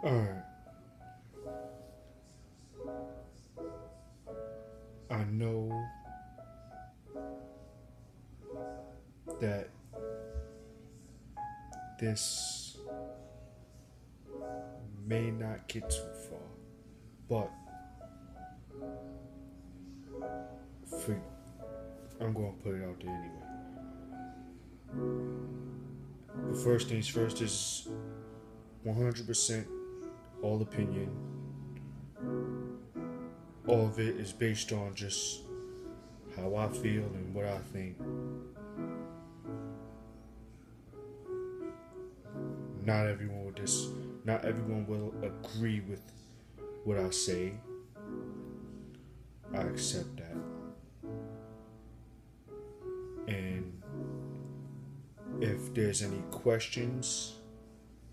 Alright, I know that this may not get too far, but for, I'm going to put it out there anyway. But first things first is 100% all opinion. All of it is based on just how I feel and what I think. Not everyone will not everyone will agree with what I say. I accept that. And if there's any questions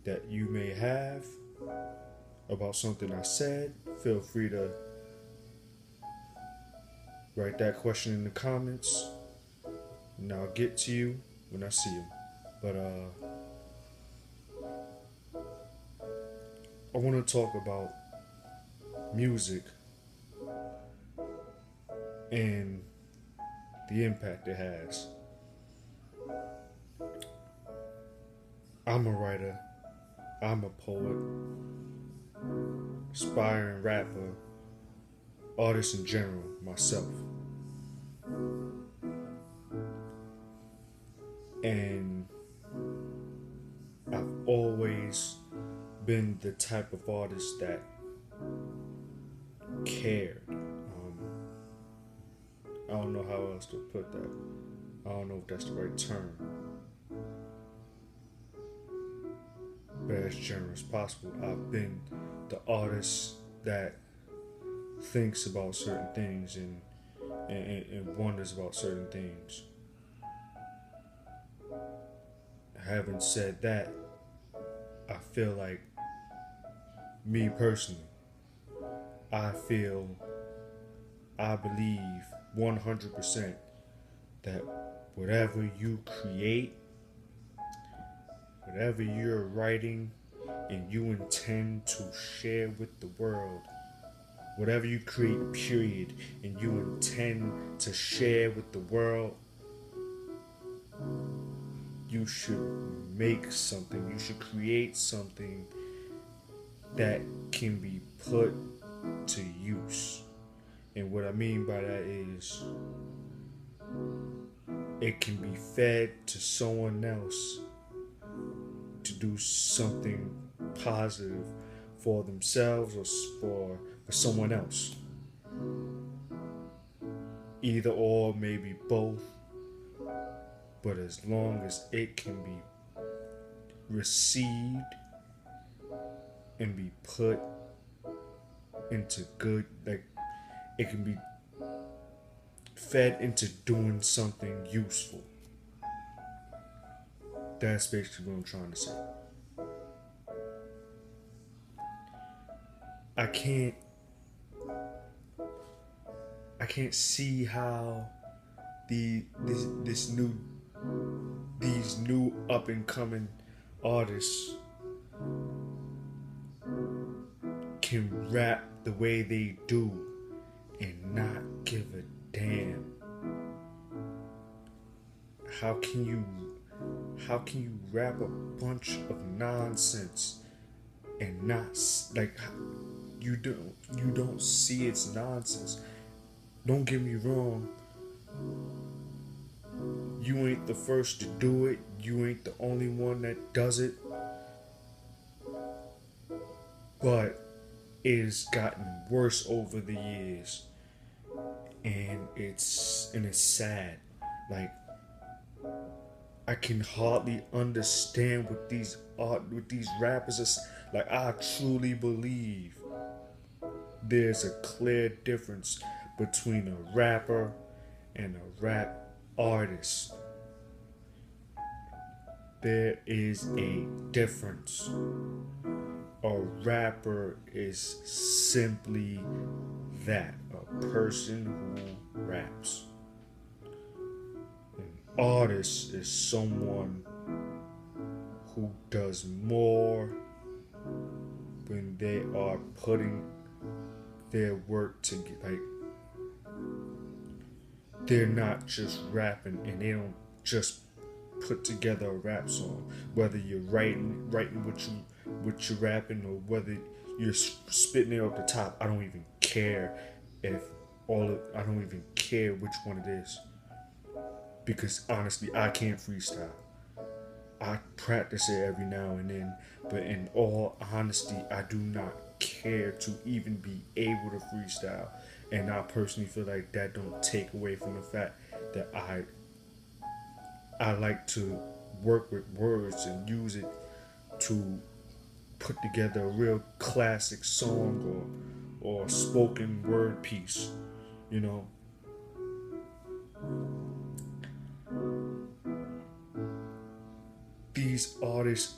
that you may have about something I said, feel free to write that question in the comments and I'll get to you when I see them. But I want to talk about music and the impact it has. I'm a writer, I'm a poet, aspiring rapper, artist in general, myself. And I've always been the type of artist that cared. I don't know how else to put that. I don't know if that's the right term. But as general as possible, I've been the artist that thinks about certain things and wonders about certain things. Having said that, I feel like me personally, I believe 100% that whatever you create, whatever you're writing and you intend to share with the world, whatever you create, period, and you intend to share with the world, you should make something, you should create something that can be put to use. And what I mean by that is it can be fed to someone else to do something positive for themselves or for someone else. Either or, maybe both. But as long as it can be received and be put into good, like it can be fed into doing something useful. That's basically what I'm trying to say. I can't see how these new up and coming artists can rap the way they do and not give a damn. How can you rap a bunch of nonsense and not like you don't see it's nonsense? Don't get me wrong. You ain't the first to do it. You ain't the only one that does it. But it has gotten worse over the years. And it's sad. Like I can hardly understand what these rappers are. Like I truly believe there's a clear difference between a rapper and a rap artist. There is a difference. A rapper is simply that, a person who raps. An artist is someone who does more when they are putting their work to like they're not just rapping and they don't just put together a rap song. Whether you're writing what you're rapping, or whether you're spitting it off the top, I don't even care if I don't even care which one it is, because honestly, I can't freestyle. I practice it every now and then, but in all honesty, I do not care to even be able to freestyle. And I personally feel like that don't take away from the fact that I like to work with words and use it to put together a real classic song or spoken word piece, you know. These artists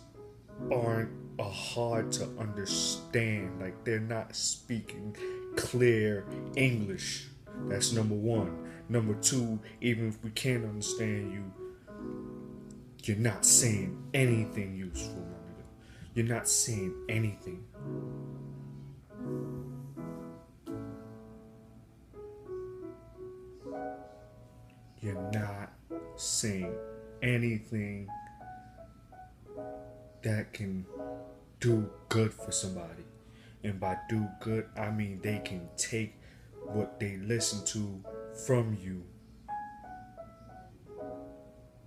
aren't hard to understand. Like, they're not speaking clear English. That's number one. Number two, even if we can't understand you, you're not saying anything useful, my nigga. You're not saying anything. You're not saying anything that can do good for somebody. And by do good, I mean they can take what they listen to from you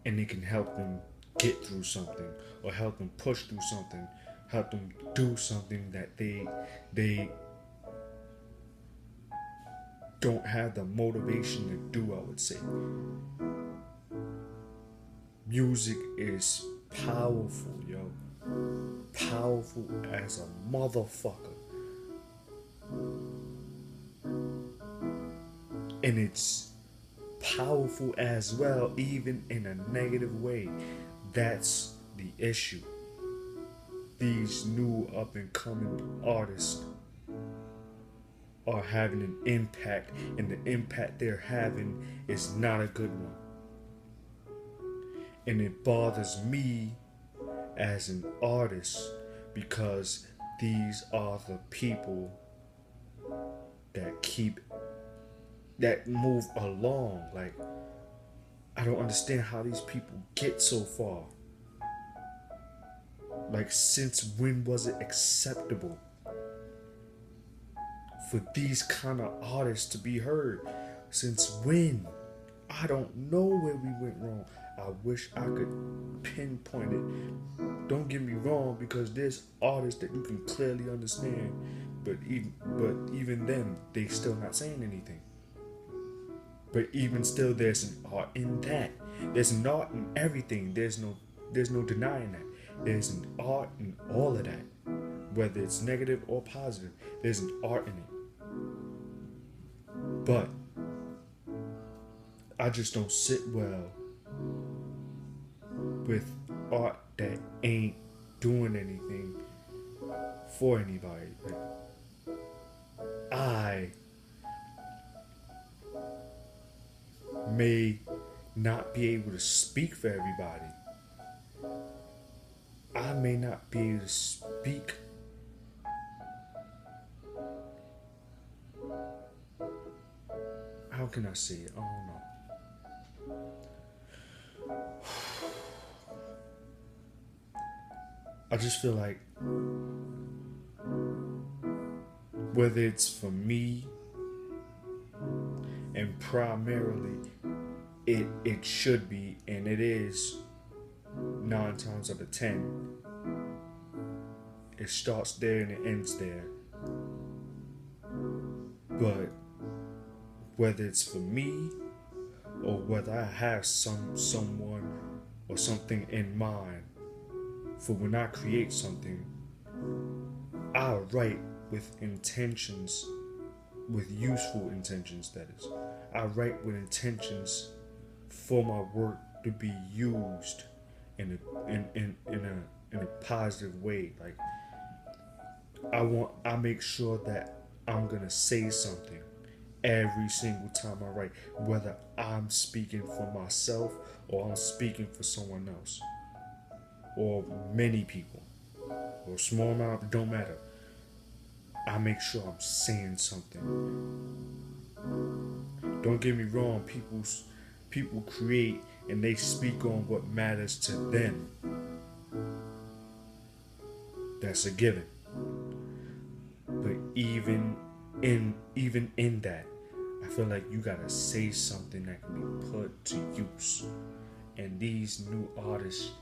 and it can help them get through something, or help them push through something, help them do something that they don't have the motivation to do, I would say. Music is powerful, yo. Powerful as a motherfucker. And it's powerful as well, even in a negative way. That's the issue. These new up and coming artists are having an impact, and the impact they're having is not a good one. And it bothers me as an artist, because these are the people that move along. Like, I don't understand how these people get so far. Like, since when was it acceptable for these kind of artists to be heard? Since when? I don't know where we went wrong. I wish I could pinpoint it. Don't get me wrong, because there's artists that you can clearly understand, but even then, they still not saying anything. But even still, there's an art in that. There's an art in everything. There's no denying that. There's an art in all of that, whether it's negative or positive. There's an art in it. But I just don't sit well with art that ain't doing anything for anybody. Like, I may not be able to speak for everybody. I may not be able to speak how can I say it? I don't know. I just feel like whether it's for me, and primarily it should be, and it is 9 times out of 10, it starts there and it ends there. But whether it's for me, or whether I have someone or something in mind for when I create something, I write with intentions, with useful intentions, that is. I write with intentions for my work to be used in a positive way. Like, I make sure that I'm gonna say something every single time I write, whether I'm speaking for myself or I'm speaking for someone else, or many people, or a small amount, it don't matter. I make sure I'm saying something. Don't get me wrong, people create and they speak on what matters to them. That's a given. But even in that, I feel like you gotta say something that can be put to use. And these new artists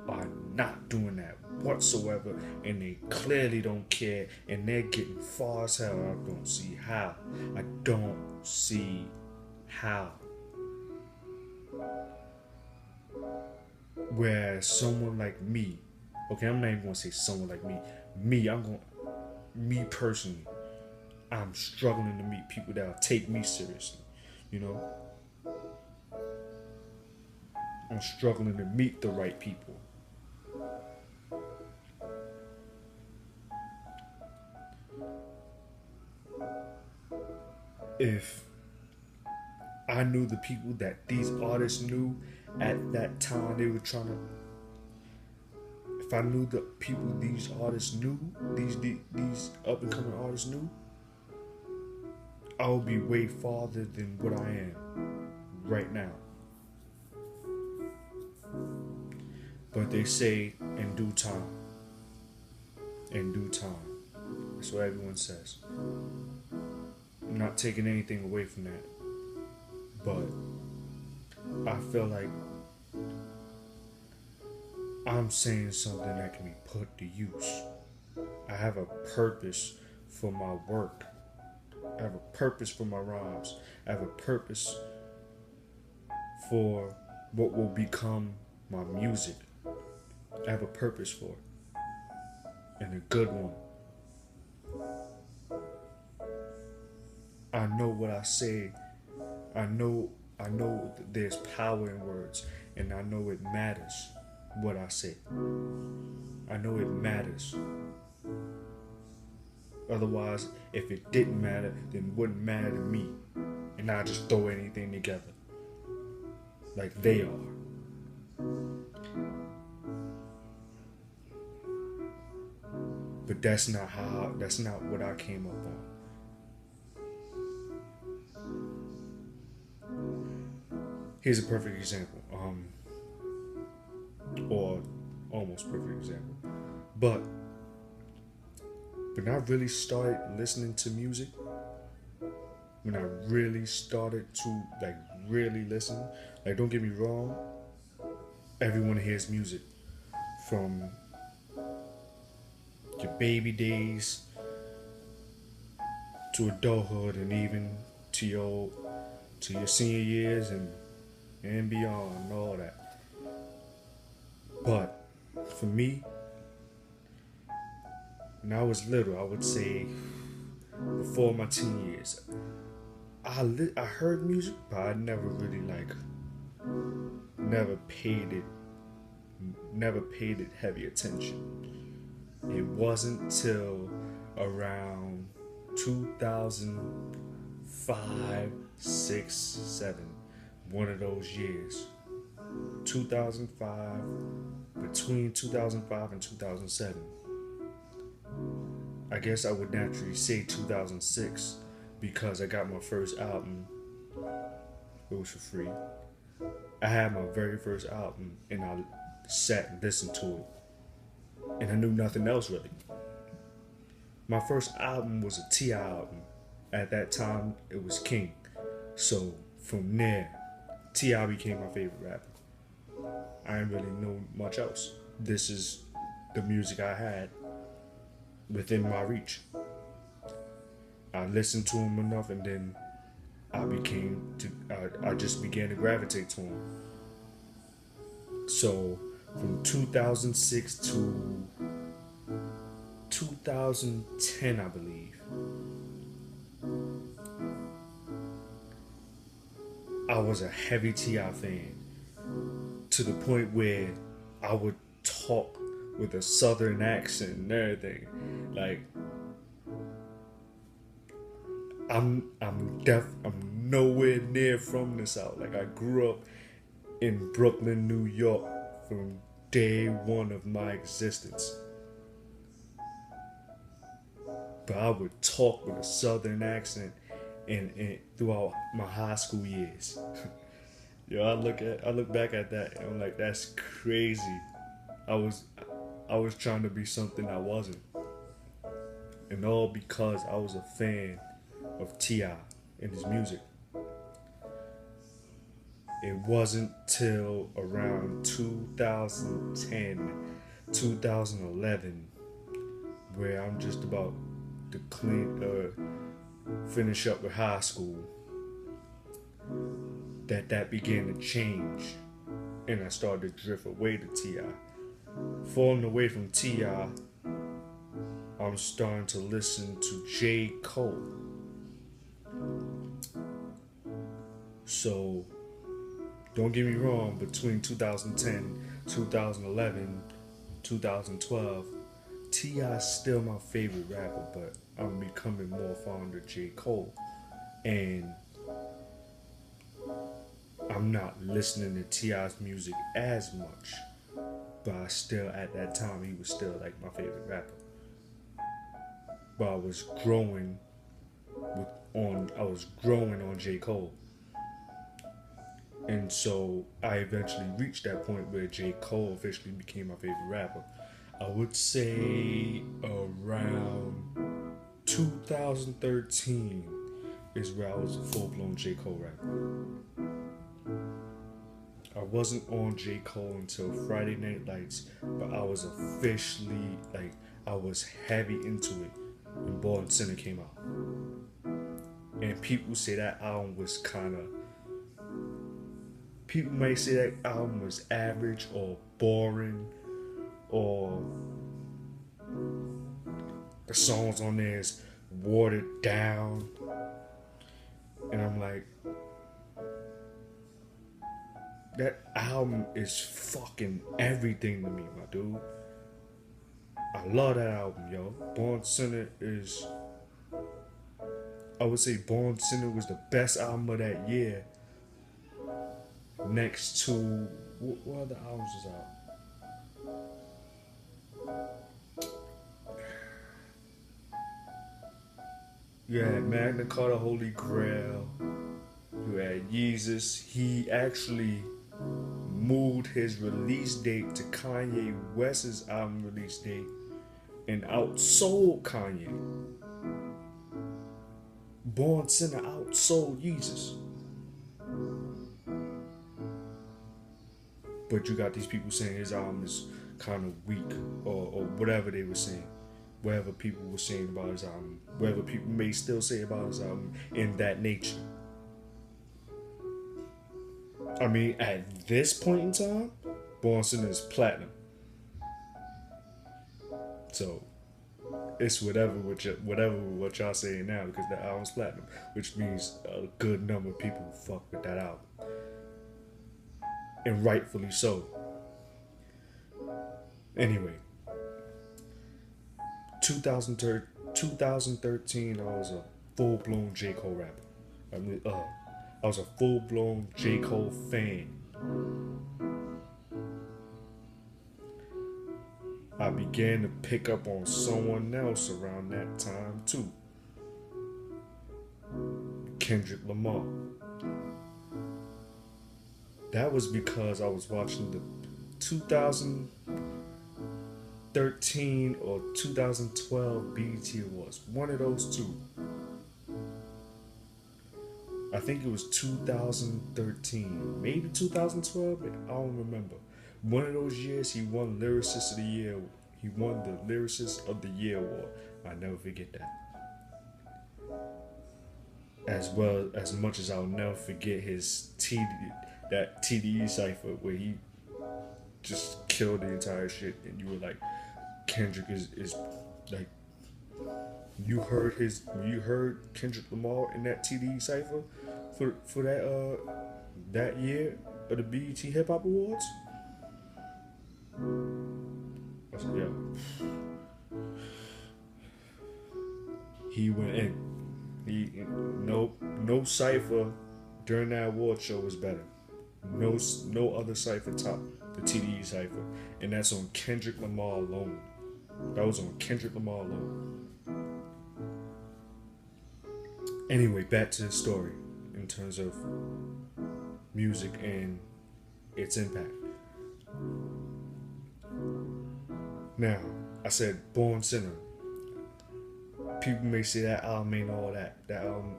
are not doing that whatsoever, and they clearly don't care, and they're getting far as hell. I don't see how. I don't see how. Whereas someone like me, okay, I'm not even gonna say someone like me. Me personally, I'm struggling to meet people that'll take me seriously. You know, I'm struggling to meet the right people. If I knew the people that these artists knew at that time they were trying to, if I knew the people these artists knew, these up and coming artists knew, I would be way farther than what I am right now. But they say in due time. In due time. That's what everyone says. I'm not taking anything away from that. But I feel like I'm saying something that can be put to use. I have a purpose for my work. I have a purpose for my rhymes. I have a purpose for what will become my music. I have a purpose for it. And a good one. I know what I say. I know that there's power in words, and I know it matters what I say. I know it matters. Otherwise, if it didn't matter, then it wouldn't matter to me. And I just throw anything together. Like they are. But that's not what I came up on. Here's a perfect example. Or almost perfect example. But when I really started listening to music, when I really started to really listen, don't get me wrong, everyone hears music from your baby days to adulthood, and even to your senior years and beyond and all that. But for me, when I was little, I would say before my teen years, I heard music, but I never really never paid it heavy attention. It wasn't till around 2005, 6, 7, one of those years. 2005, between 2005 and 2007. I guess I would naturally say 2006 because I got my first album. It was for free. I had my very first album and I sat and listened to it. And I knew nothing else really. My first album was a T.I. album. At that time, it was King. So from there, T.I. became my favorite rapper. I didn't really know much else. This is the music I had within my reach. I listened to him enough, and then I just began to gravitate to him. So from 2006 to 2010, I believe, I was a heavy T.I. fan, to the point where I would talk with a southern accent and everything. I'm nowhere near from the South. I grew up in Brooklyn, New York from day one of my existence. but I would talk with a southern accent and throughout my high school years. Yo, I look back at that and I'm like, that's crazy. I was I was trying to be something I wasn't. And all because I was a fan of T.I. and his music. It wasn't till around 2010, 2011, where I'm just about to finish up with high school, that began to change, and I started to drift away to Ti. Falling away from Ti, I'm starting to listen to J. Cole. So don't get me wrong, between 2010, 2011, 2012, T.I.'s still my favorite rapper, but I'm becoming more fond of J. Cole. And I'm not listening to T.I.'s music as much, but I still, at that time, he was still like my favorite rapper. But I was growing on J. Cole. And so I eventually reached that point where J. Cole officially became my favorite rapper. I would say around 2013 is where I was a full-blown J. Cole rapper. I wasn't on J. Cole until Friday Night Lights, but I was officially, I was heavy into it when Born Sinner came out. And people say that album was people may say that album was average or boring, or the songs on there is watered down. And I'm like, that album is fucking everything to me, my dude. I love that album, yo. Born Sinner is, I would say Born Sinner was the best album of that year. Next to, what other albums was out? You had Magna Carta Holy Grail. You had Yeezus. He actually moved his release date to Kanye West's album release date and outsold Kanye. Born Sinner outsold Yeezus. But you got these people saying his album is kind of weak, or whatever they were saying. Whatever people were saying about his album. Whatever people may still say about his album in that nature. I mean, at this point in time, Born Sinner is platinum. So, it's whatever what y'all saying now, because the album's platinum. Which means a good number of people fuck with that album. And rightfully so. Anyway, 2013, I was a full-blown J. Cole rapper. I was a full-blown J. Cole fan. I began to pick up on someone else around that time too. Kendrick Lamar. That was because I was watching the 2013 or 2012 BET Awards. One of those two. I think it was 2013, maybe 2012. I don't remember. One of those years, he won Lyricist of the Year. He won the Lyricist of the Year award. I never forget that. As much as I'll never forget his that TDE cipher where he just killed the entire shit, and you were like, Kendrick is like, you heard Kendrick Lamar in that TDE cipher for that year of the BET Hip Hop Awards. I said, yeah. He went in. No cipher during that award show was better. No other cipher top the TDE cipher, and that's on Kendrick Lamar alone. That was on Kendrick Lamar alone. Anyway, back to the story in terms of music and its impact. Now, I said Born Sinner. People may say that album ain't all that. That album,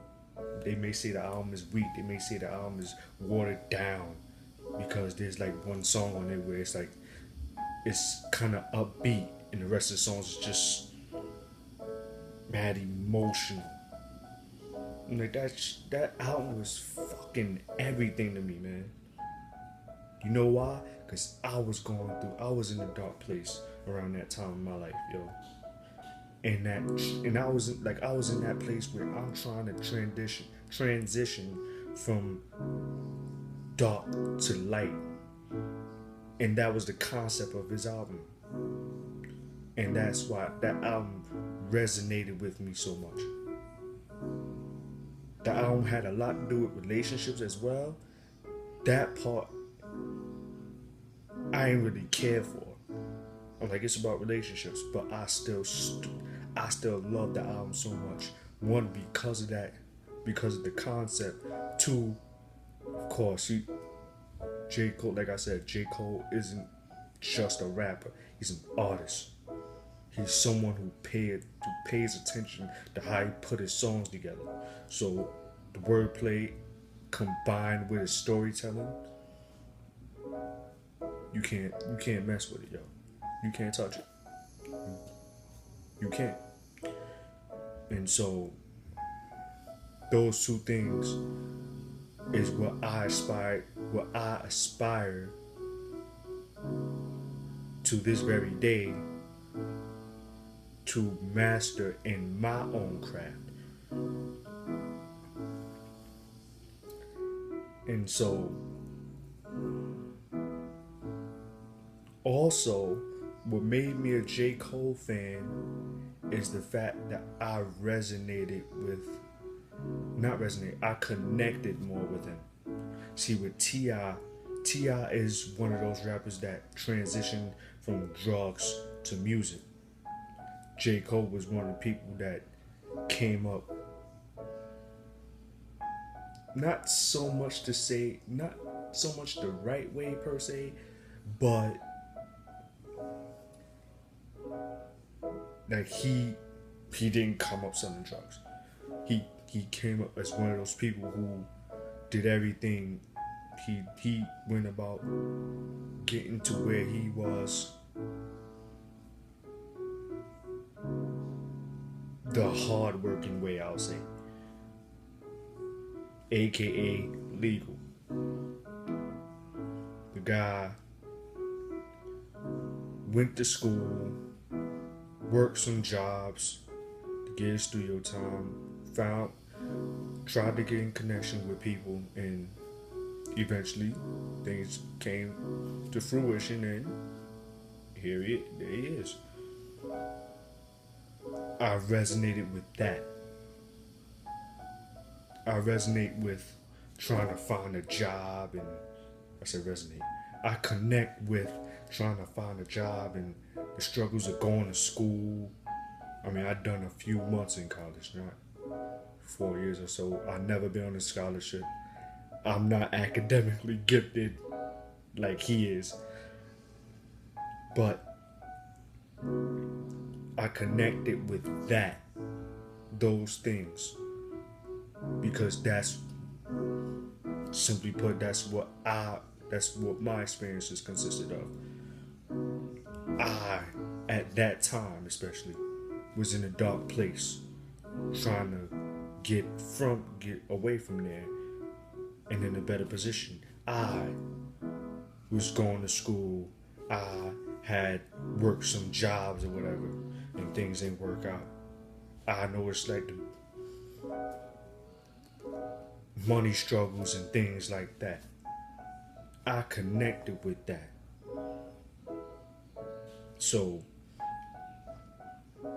they may say the album is weak. They may say the album is watered down because there's like one song on it where it's like it's kind of upbeat and the rest of the songs is just mad emotional. Like that album was fucking everything to me, man. You know why? Cause I was in a dark place around that time in my life, yo. And I was in that place where I'm trying to transition from dark to light, and that was the concept of his album, and that's why that album resonated with me so much. The album had a lot to do with relationships as well. That part I ain't really care for. I'm like, it's about relationships, but I still love the album so much. One, because of that, because of the concept. Two, of course, J. Cole, like I said, J. Cole isn't just a rapper. He's an artist. He's someone who pays attention to how he put his songs together. So the wordplay combined with his storytelling, you can't mess with it, yo. You can't touch it. You can't. And so those two things is what I aspire to this very day to master in my own craft. And so also what made me a J. Cole fan is the fact that I connected more with him. See, with T.I. is one of those rappers that transitioned from drugs to music. J. Cole was one of the people that came up, not so much the right way per se, but like he didn't come up selling drugs. He came up as one of those people who did everything. He went about getting to where he was the hard-working way, I'll say, aka legal. The guy went to school, worked some jobs to get his studio time, tried to get in connection with people, and eventually things came to fruition, and there he is. I resonated with that. I resonate with trying to find a job, and I said resonate. I connect with trying to find a job and the struggles of going to school. I mean, I've done a few months in college, not 4 years or so. I've never been on a scholarship. I'm not academically gifted like he is. But I connected with those things. Because that's, simply put, that's what my experiences consisted of. I, at that time especially, was in a dark place, trying to get away from there and in a better position. I was going to school. I had worked some jobs or whatever, and things didn't work out. I know it's like the money struggles and things like that. I connected with that. So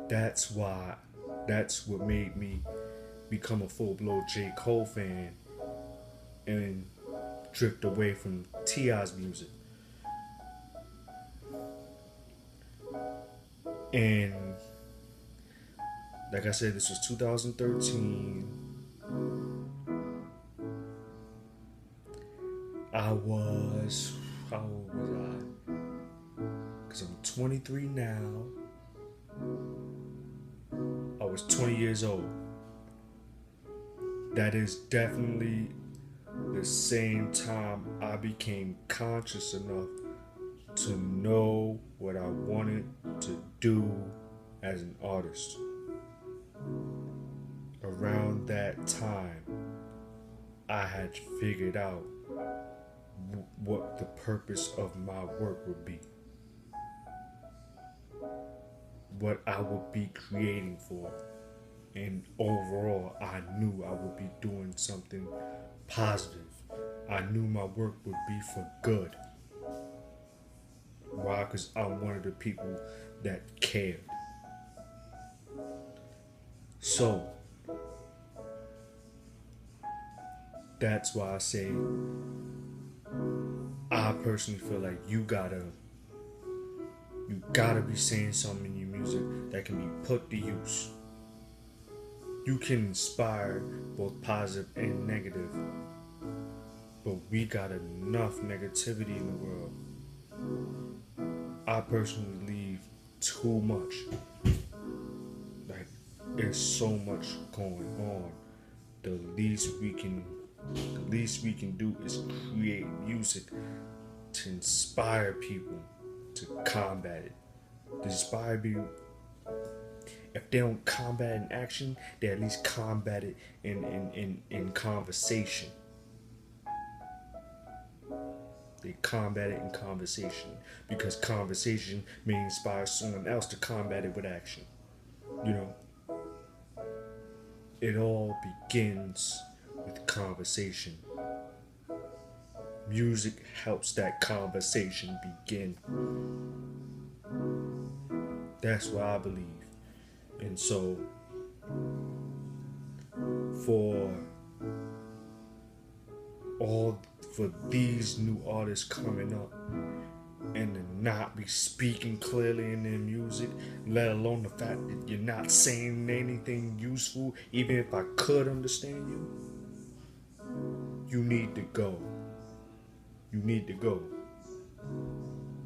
that's what made me become a full-blown J. Cole fan and drift away from T.I.'s music. And like I said, this was 2013. how old was I? Because I'm 23 now. I was 20 years old. That is definitely the same time I became conscious enough to know what I wanted to do as an artist. Around that time, I had figured out what the purpose of my work would be, what I would be creating for. And overall, I knew I would be doing something positive. I knew my work would be for good. Why? Because I'm one of the people that cared. So, that's why I say I personally feel like you gotta be saying something in your music that can be put to use. You can inspire both positive and negative, but we got enough negativity in the world. I personally believe too much. Like, there's so much going on. The least we can do is create music to inspire people to combat it. To inspire people. If they don't combat it in action, they at least combat it in conversation. They combat it in conversation because conversation may inspire someone else to combat it with action. You know, it all begins with conversation. Music helps that conversation begin. That's what I believe. And so, for these new artists coming up and to not be speaking clearly in their music, let alone the fact that you're not saying anything useful, even if I could understand you, you need to go. You need to go.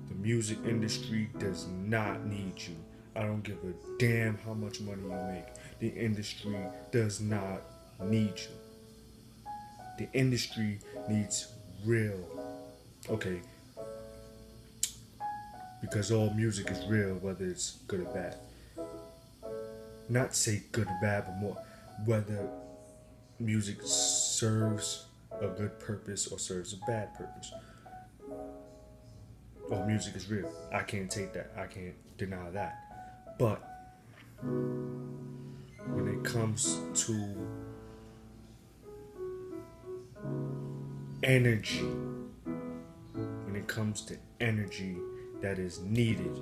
The music industry does not need you. I don't give a damn how much money you make. The industry does not need you. The industry needs real. Okay. Because all music is real, whether it's good or bad. Not say good or bad, but more whether music serves a good purpose or serves a bad purpose. All music is real. I can't take that. I can't deny that. But when it comes to energy, when it comes to energy that is needed,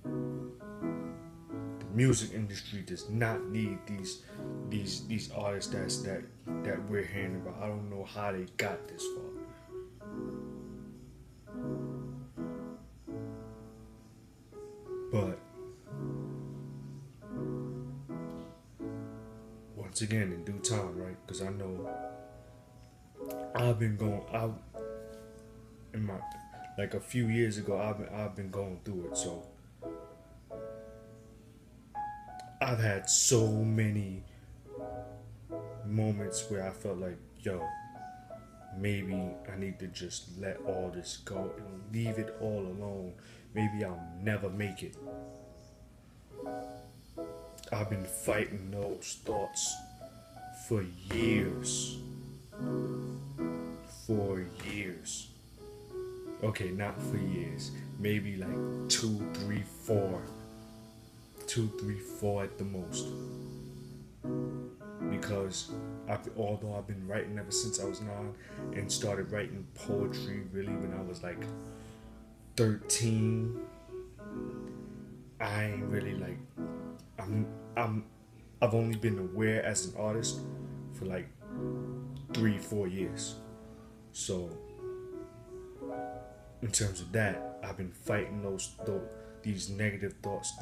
the music industry does not need these artists that we're hearing about. I don't know how they got this far. But once again, in due time, right? Because I know I've been going. A few years ago, I've been going through it. So I've had so many moments where I felt like, yo, maybe I need to just let all this go and leave it all alone. Maybe I'll never make it. I've been fighting those thoughts for years. For years. Okay, not for years. Maybe like 2, 3, 4. 2, 3, 4 at the most. Because although I've been writing ever since I was 9 and started writing poetry really when I was like 13, I ain't really like I've only been aware as an artist for like 3, 4 years. So in terms of that, I've been fighting these negative thoughts,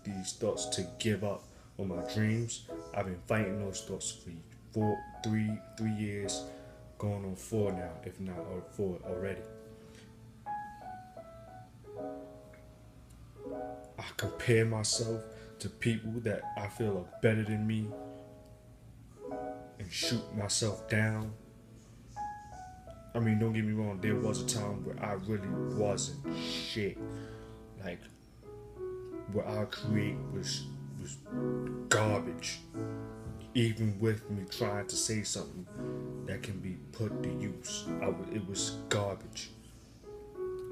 these thoughts to give up on my dreams. I've been fighting those thoughts for 3 years, going on 4 now, if not or 4 already. I compare myself to people that I feel are better than me and shoot myself down. I mean, don't get me wrong, there was a time where I really wasn't shit. Like, what I create was garbage. Even with me trying to say something that can be put to use, it was garbage.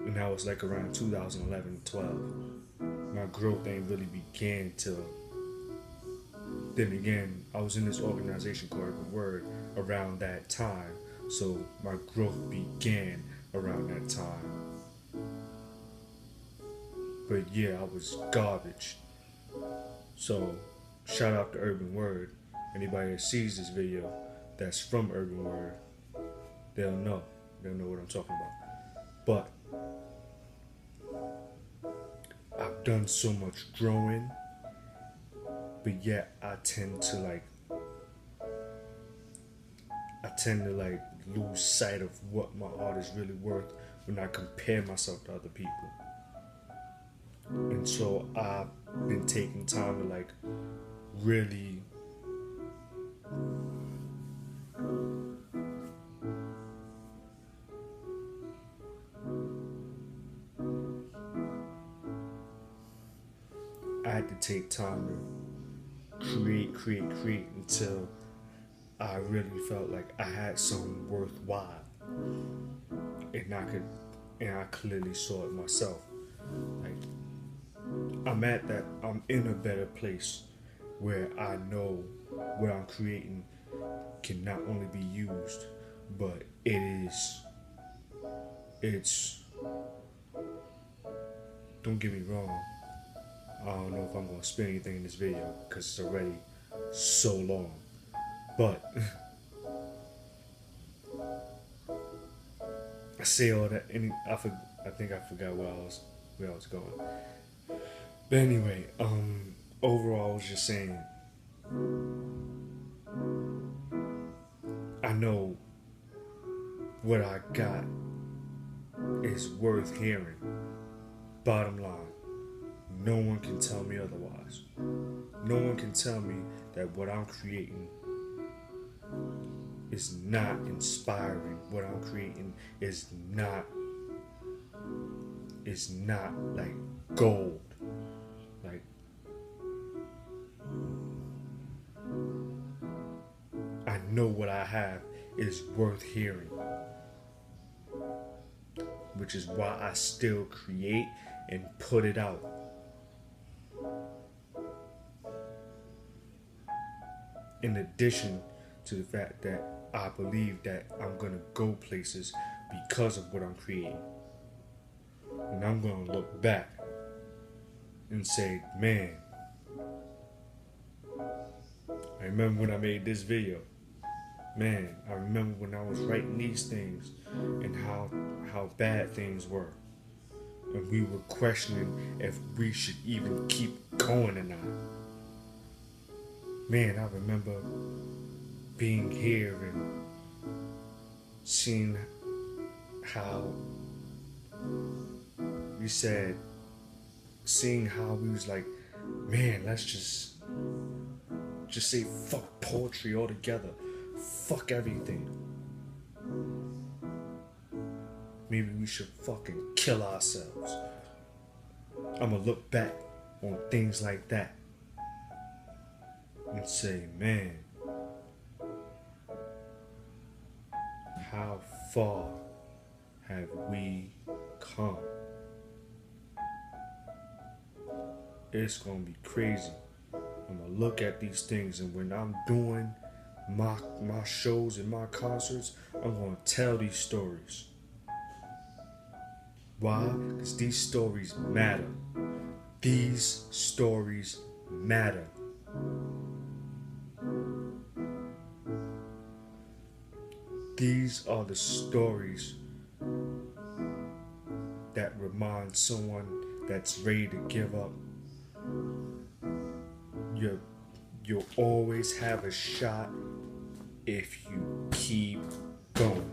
And that was like around 2011, 12. My growth ain't really began till then. Again, I was in this organization called Urban Word around that time, so my growth began around that time. But yeah, I was garbage. So shout out to Urban Word. Anybody that sees this video that's from Urban Word, they'll know what I'm talking about. But I've done so much growing, but yet I tend to lose sight of what my art is really worth when I compare myself to other people. And so I've been taking time to really I had to take time to create until I really felt like I had something worthwhile, and I clearly saw it myself. Like, I'm in a better place where I know what I'm creating can not only be used, but it's, don't get me wrong, I don't know if I'm going to spend anything in this video because it's already so long. But I say all that, and I think I forgot where I was going. But anyway, overall, I was just saying, I know what I got is worth hearing. Bottom line, no one can tell me otherwise. No one can tell me that what I'm creating is not inspiring. What I'm creating is not like gold. Like, I know what I have is worth hearing, which is why I still create and put it out. In addition to the fact that I believe that I'm gonna go places because of what I'm creating. And I'm gonna look back and say, man, I remember when I made this video. Man, I remember when I was writing these things and how bad things were. And we were questioning if we should even keep going or not. Man, I remember being here and seeing how we said, seeing how we was like, man, let's just say fuck poetry altogether. Fuck everything. Maybe we should fucking kill ourselves. I'ma look back on things like that and say, man, how far have we come? It's gonna be crazy. I'm gonna look at these things, and when I'm doing my shows and my concerts, I'm gonna tell these stories. Why? Because these stories matter. These stories matter. These are the stories that remind someone that's ready to give up. You'll always have a shot if you keep going.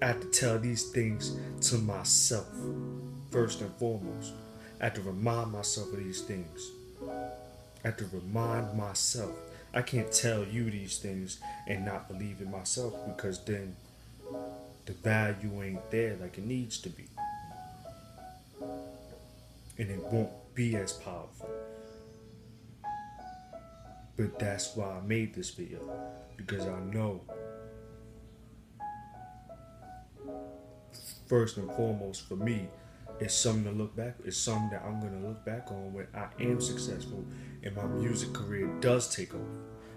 I have to tell these things to myself, first and foremost. I have to remind myself of these things. I have to remind myself. I can't tell you these things and not believe in myself, because then the value ain't there like it needs to be. And it won't be as powerful. But that's why I made this video. Because I know, first and foremost for me, it's something to look back. It's something that I'm gonna look back on when I am successful and my music career does take off.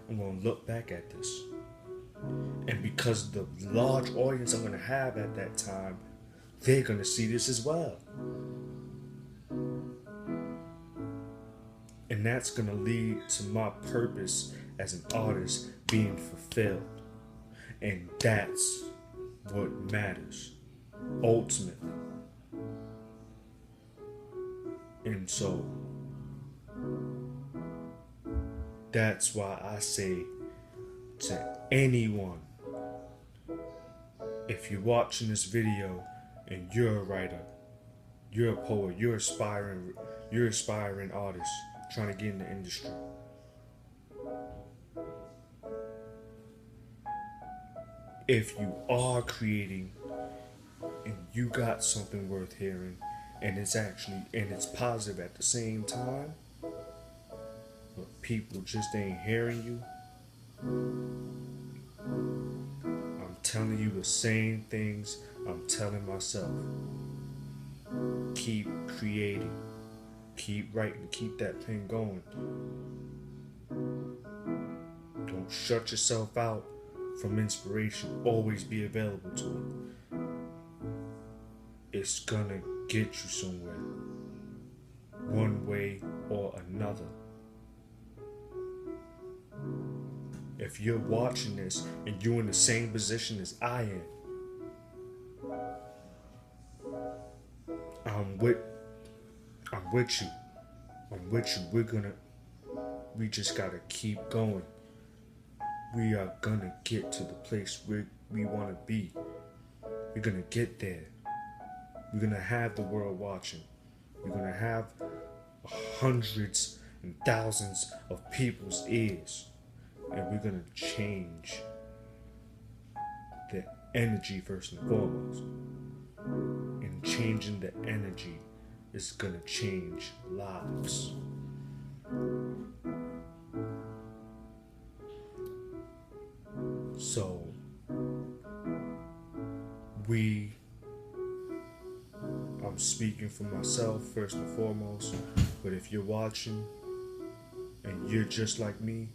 I'm gonna look back at this, and because of the large audience I'm gonna have at that time, they're gonna see this as well, and that's gonna lead to my purpose as an artist being fulfilled, and that's what matters ultimately. And so that's why I say to anyone, if you're watching this video and you're a writer, you're a poet, you're aspiring artist trying to get in the industry, if you are creating and you got something worth hearing, and it's positive at the same time, but people just ain't hearing you, I'm telling you the same things I'm telling myself. Keep creating, keep writing, keep that pen going. Don't shut yourself out from inspiration. Always be available to it. It's gonna get you somewhere, one way or another. If you're watching this and you're in the same position as I am, I'm with you. I'm with you. We just gotta keep going. We are gonna get to the place where we wanna be. We're gonna get there. We're gonna have the world watching. We're gonna have hundreds and thousands of people's ears. And we're gonna change the energy first and foremost. And changing the energy is gonna change lives. So I'm speaking for myself first and foremost, but if you're watching and you're just like me,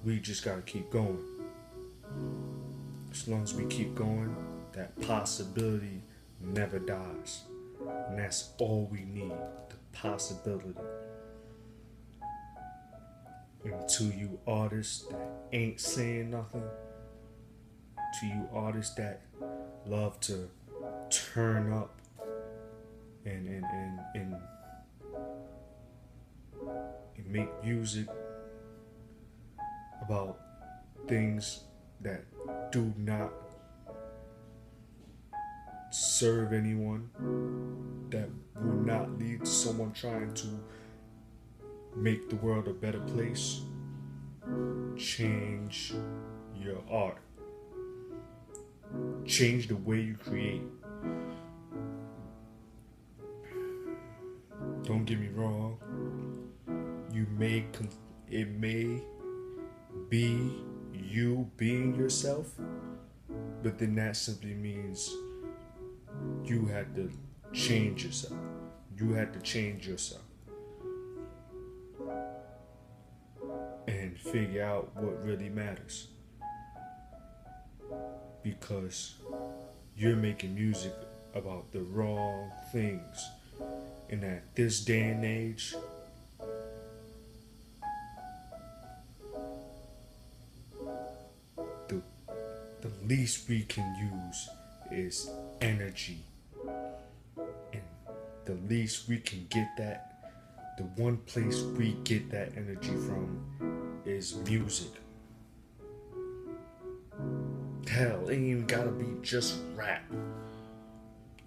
we just gotta keep going. As long as we keep going, that possibility never dies. And that's all we need, the possibility. And to you artists that ain't saying nothing, to you artists that love to turn up and make music about things that do not serve anyone, that will not lead to someone trying to make the world a better place. Change your art. Change the way you create. Don't get me wrong. It may be you being yourself, but then that simply means you had to change yourself. You had to change yourself and figure out what really matters, because you're making music about the wrong things. And at this day and age, the least we can use is energy. And the least we can get that, the one place we get that energy from is music. Hell, it ain't even gotta be just rap.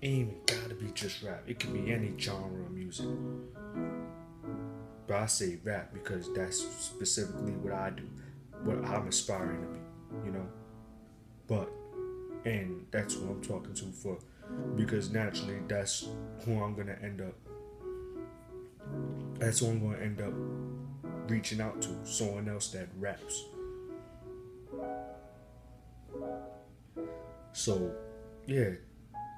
It ain't even gotta be just rap. It can be any genre of music. But I say rap because that's specifically what I do, what I'm aspiring to be, you know? But, and that's what I'm talking to for, because naturally that's who I'm gonna end up, that's who I'm gonna end up reaching out to, someone else that raps. So, yeah,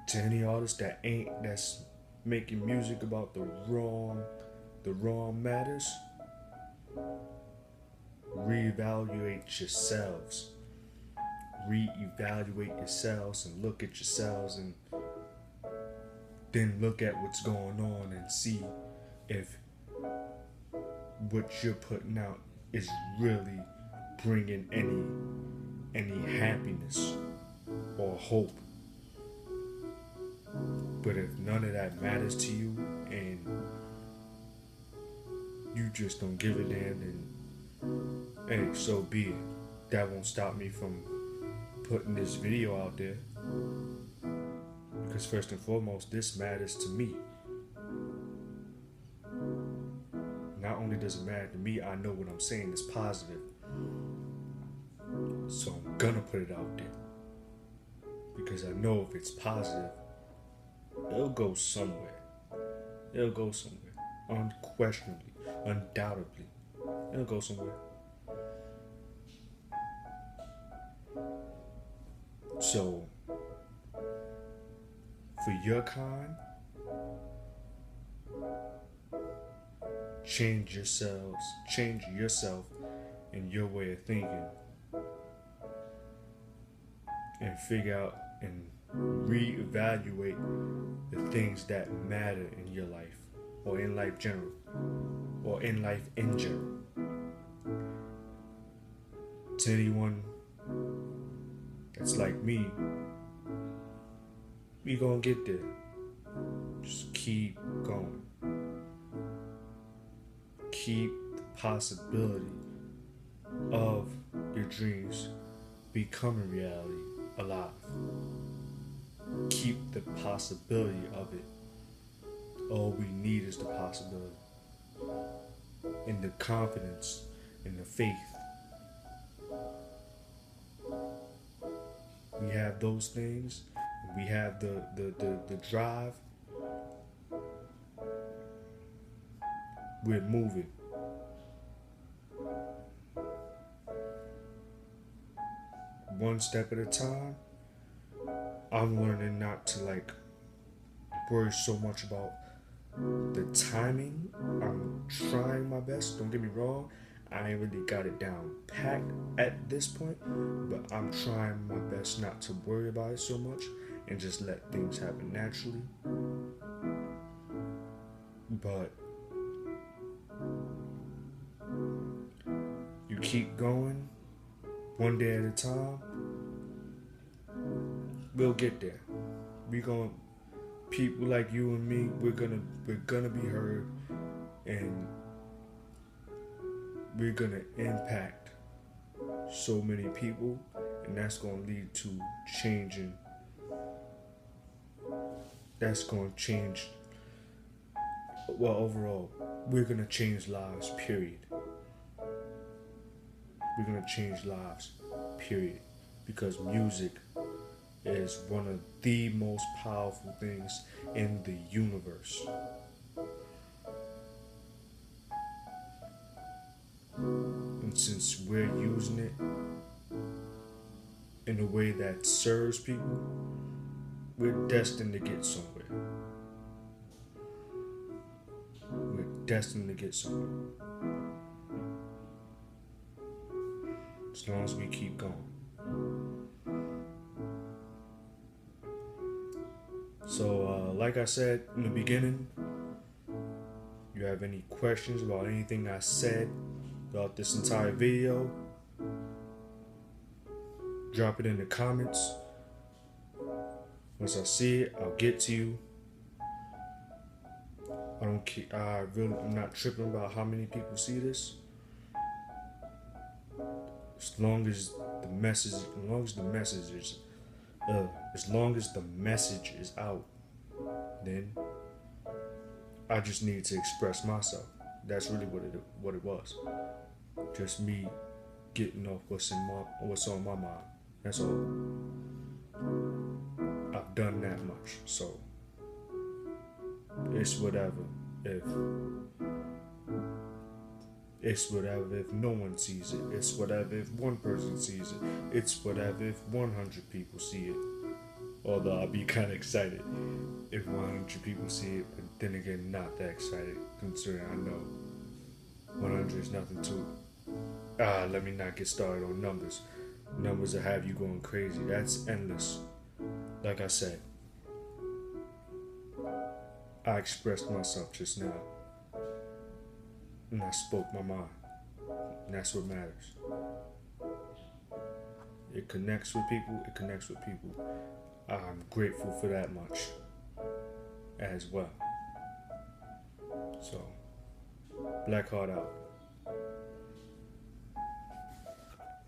to any artist that's making music about the wrong matters, reevaluate yourselves. Reevaluate yourselves and look at yourselves, and then look at what's going on and see if what you're putting out is really bringing any happiness or hope. But if none of that matters to you and you just don't give a damn, then hey, so be it. That won't stop me from putting this video out there, because first and foremost, this matters to me. Not only does it matter to me, I know what I'm saying is positive, so I'm gonna put it out there, because I know if it's positive, it'll go somewhere. It'll go somewhere, unquestionably, undoubtedly. It'll go somewhere. So, for your kind, change yourself and your way of thinking, and figure out and reevaluate the things that matter in your life, or in life general, or in life in general. To anyone that's like me, we gonna get there. Just keep going. Keep the possibility of your dreams becoming reality alive. Keep the possibility of it. All we need is the possibility, and the confidence, and the faith. We have those things. We have the drive. We're moving. One step at a time. I'm learning not to worry so much about the timing. I'm trying my best. Don't get me wrong. I ain't really got it down packed at this point, but I'm trying my best not to worry about it so much and just let things happen naturally. But you keep going one day at a time, we'll get there. People like you and me, we're gonna be heard, and we're gonna impact so many people, and that's gonna lead to changing. That's gonna change. Well, overall, we're gonna change lives, period. We're gonna change lives, period. Because music is one of the most powerful things in the universe. And since we're using it in a way that serves people, we're destined to get somewhere. We're destined to get somewhere. As long as we keep going. So, like I said in the beginning, you have any questions about anything I said throughout this entire video, drop it in the comments. Once I see it, I'll get to you. I'm not tripping about how many people see this. As long as the message, as long as the message is, as long as the message is out, then I just need to express myself. That's really what it was. Just me getting off what's on my mind. That's all. I've done that much, so it's whatever. It's whatever if no one sees it. It's whatever if one person sees it. It's whatever if 100 people see it. Although I'll be kind of excited if 100 people see it, but then again, not that excited considering I know 100 is nothing to it. Let me not get started on numbers. Numbers that have you going crazy. That's endless. Like I said, I expressed myself just now. And I spoke my mind. And that's what matters. It connects with people. It connects with people. I'm grateful for that much as well. So, Black Heart out.